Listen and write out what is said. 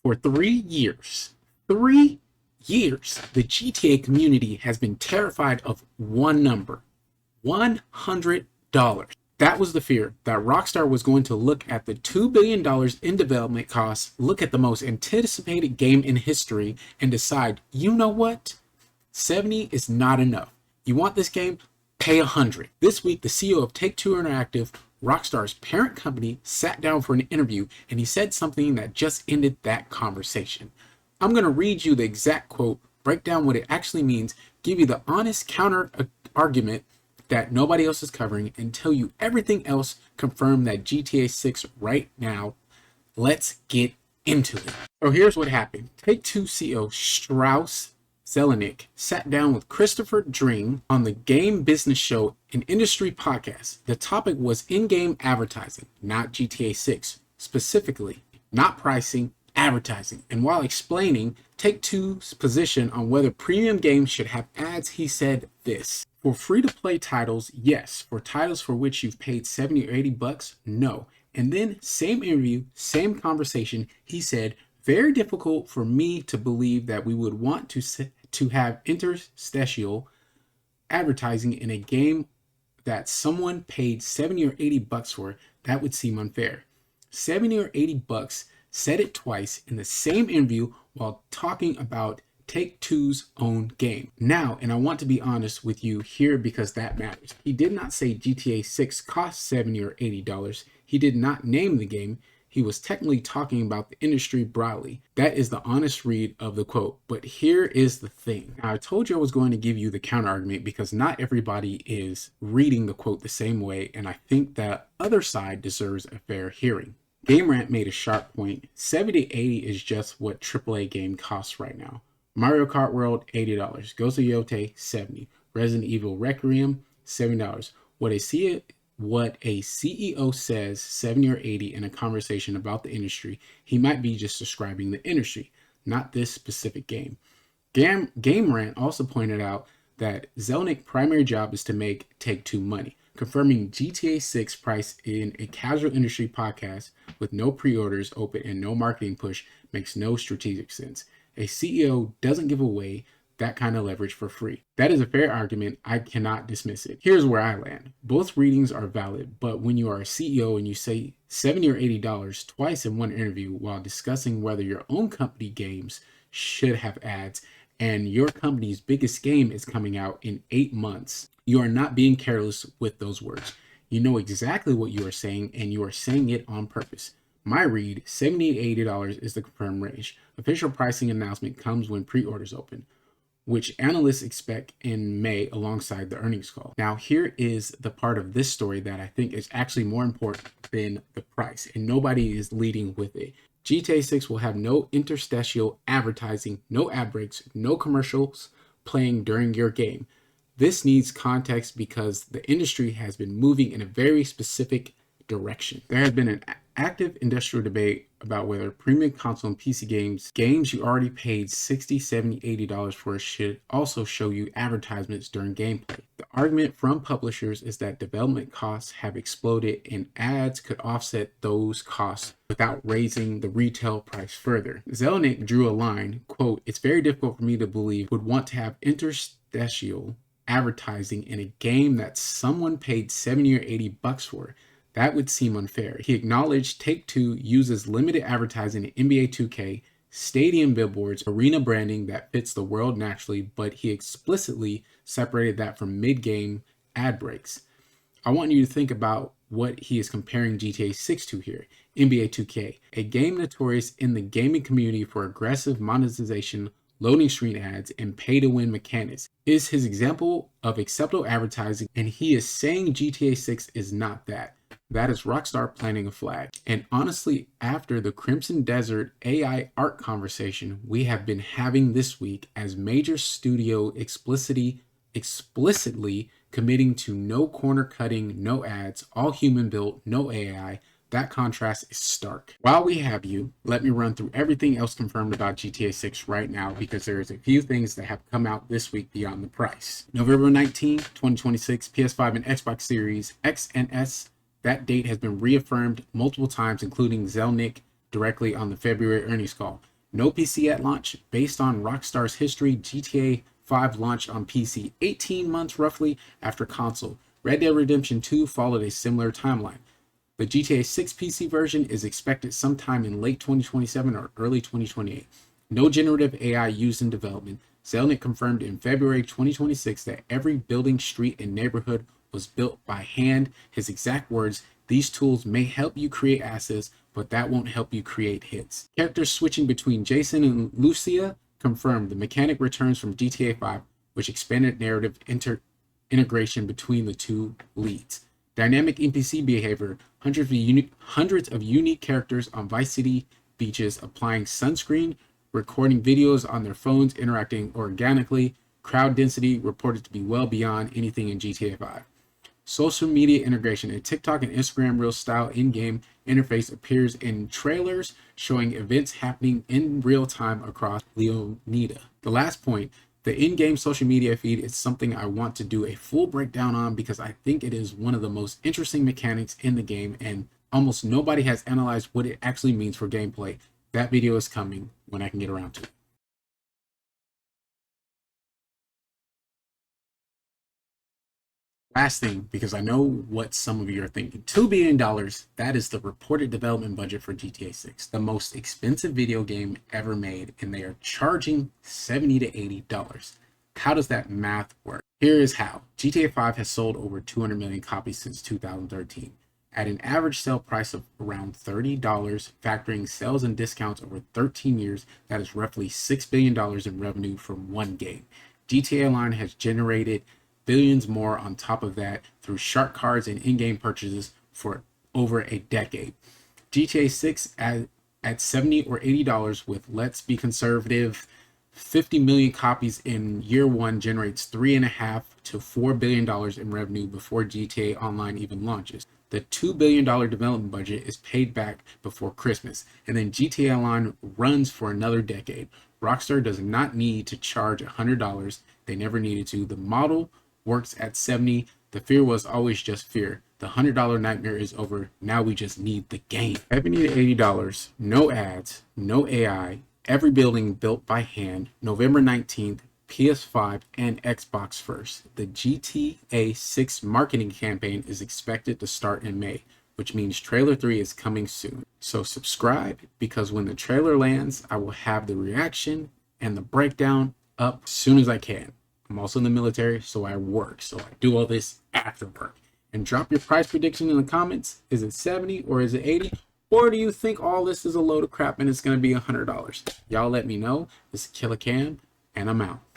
For 3 years, the GTA community has been terrified of one number: $100. That was the fear, that Rockstar was going to look at the $2 billion in development costs, look at the most anticipated game in history, and decide, you know what? 70 is not enough. You want this game? Pay 100. This week, the CEO of Take-Two Interactive, Rockstar's parent company, sat down for an interview, and he said something that just ended that conversation. I'm going to read you the exact quote, break down what it actually means, give you the honest counter argument that nobody else is covering, and tell you everything else confirmed that GTA 6 right now. Let's get into it. So here's what happened. Take-Two CEO Strauss Zelnick sat down with Christopher Dring on the Game Business Show, an industry podcast. The topic was in-game advertising, not GTA 6, specifically, not pricing, advertising. And while explaining Take-Two's position on whether premium games should have ads, he said this: for free-to-play titles, yes. For titles for which you've paid 70 or 80 bucks, no. And then, same interview, same conversation, he said, very difficult for me to believe that we would want to have interstitial advertising in a game that someone paid 70 or 80 bucks for. That would seem unfair. 70 or 80 bucks, said it twice in the same interview while talking about Take-Two's own game. Now, and I want to be honest with you here because that matters, he did not say GTA 6 cost $70 or $80. He did not name the game. He was technically talking about the industry broadly. That is the honest read of the quote. But here is the thing. Now, I told you I was going to give you the counter argument because not everybody is reading the quote the same way, and I think that other side deserves a fair hearing. Game Rant made a sharp point. 70 to 80 is just what AAA game costs right now. Mario Kart World, $80. Ghost of Yotei, $70. Resident Evil Requiem, $70. What a CEO says, 70 or 80 in a conversation about the industry, he might be just describing the industry, not this specific game. Game Rant also pointed out that Zelnick's primary job is to make Take-Two money, confirming GTA 6 price in a casual industry podcast with no pre-orders open and no marketing push makes no strategic sense. A CEO doesn't give away that kind of leverage for free. That is a fair argument. I cannot dismiss it. Here's where I land. Both readings are valid, but when you are a CEO and you say $70 or $80 twice in one interview while discussing whether your own company games should have ads and your company's biggest game is coming out in 8 months, you are not being careless with those words. You know exactly what you are saying, and you are saying it on purpose. My read, $70 to $80 is the confirmed range. Official pricing announcement comes when pre-orders open, which analysts expect in May alongside the earnings call. Now, here is the part of this story that I think is actually more important than the price, and nobody is leading with it. GTA 6 will have no interstitial advertising, no ad breaks, no commercials playing during your game. This needs context because the industry has been moving in a very specific direction. There has been an active industrial debate about whether premium console and PC games you already paid $60, $70, $80 for should also show you advertisements during gameplay. The argument from publishers is that development costs have exploded and ads could offset those costs without raising the retail price further. Zelnick drew a line, quote, "It's very difficult for me to believe would want to have interstitial advertising in a game that someone paid 70 or 80 bucks for. That would seem unfair." He acknowledged Take-Two uses limited advertising in NBA 2K, stadium billboards, arena branding that fits the world naturally, but he explicitly separated that from mid-game ad breaks. I want you to think about what he is comparing GTA 6 to here. NBA 2K, a game notorious in the gaming community for aggressive monetization, loading screen ads, and pay-to-win mechanics, is his example of acceptable advertising, and he is saying GTA 6 is not that. That is Rockstar planting a flag. And honestly, after the Crimson Desert AI art conversation we have been having this week, as major studio explicitly committing to no corner cutting, no ads, all human built, no AI, that contrast is stark. While we have you, let me run through everything else confirmed about GTA 6 right now, because there is a few things that have come out this week beyond the price. November 19, 2026, PS5 and Xbox Series X and S. That date has been reaffirmed multiple times, including Zelnick directly on the February earnings call. No PC at launch. Based on Rockstar's history, GTA 5 launched on PC 18 months roughly after console. Red Dead Redemption 2 followed a similar timeline. The GTA 6 PC version is expected sometime in late 2027 or early 2028. No generative AI used in development. Zelnick confirmed in February 2026 that every building, street, and neighborhood was built by hand. His exact words, "These tools may help you create assets, but that won't help you create hits." Characters switching between Jason and Lucia confirmed. The mechanic returns from GTA 5, which expanded narrative integration between the two leads. Dynamic NPC behavior, hundreds of unique characters on Vice City beaches applying sunscreen, recording videos on their phones, interacting organically. Crowd density reported to be well beyond anything in GTA 5. Social media integration. A TikTok and Instagram Reel style in-game interface appears in trailers showing events happening in real time across Leonida. The last point, the in-game social media feed is something I want to do a full breakdown on because I think it is one of the most interesting mechanics in the game and almost nobody has analyzed what it actually means for gameplay. That video is coming when I can get around to it. Last thing, because I know what some of you are thinking, $2 billion, that is the reported development budget for GTA 6, the most expensive video game ever made, and they are charging $70 to $80. How does that math work? Here is how. GTA 5 has sold over 200 million copies since 2013, at an average sale price of around $30, factoring sales and discounts over 13 years, that is roughly $6 billion in revenue from one game. GTA Online has generated billions more on top of that through shark cards and in-game purchases for over a decade. GTA 6 at $70 or $80 with, let's be conservative, 50 million copies in year one generates $3.5 to $4 billion in revenue before GTA Online even launches. The $2 billion development budget is paid back before Christmas, and then GTA Online runs for another decade. Rockstar does not need to charge $100. They never needed to. The model works at 70. The fear was always just fear. The $100 nightmare is over. Now we just need the game. $70 to $80, no ads, no AI, every building built by hand. November 19th, PS5 and Xbox first. The GTA 6 marketing campaign is expected to start in May, which means trailer 3 is coming soon. So subscribe, because when the trailer lands, I will have the reaction and the breakdown up as soon as I can. I'm also in the military, so I work. So I do all this after work. And drop your price prediction in the comments. Is it 70 or is it 80? Or do you think all this is a load of crap and it's going to be $100? Y'all let me know. This is Killer Cam, and I'm out.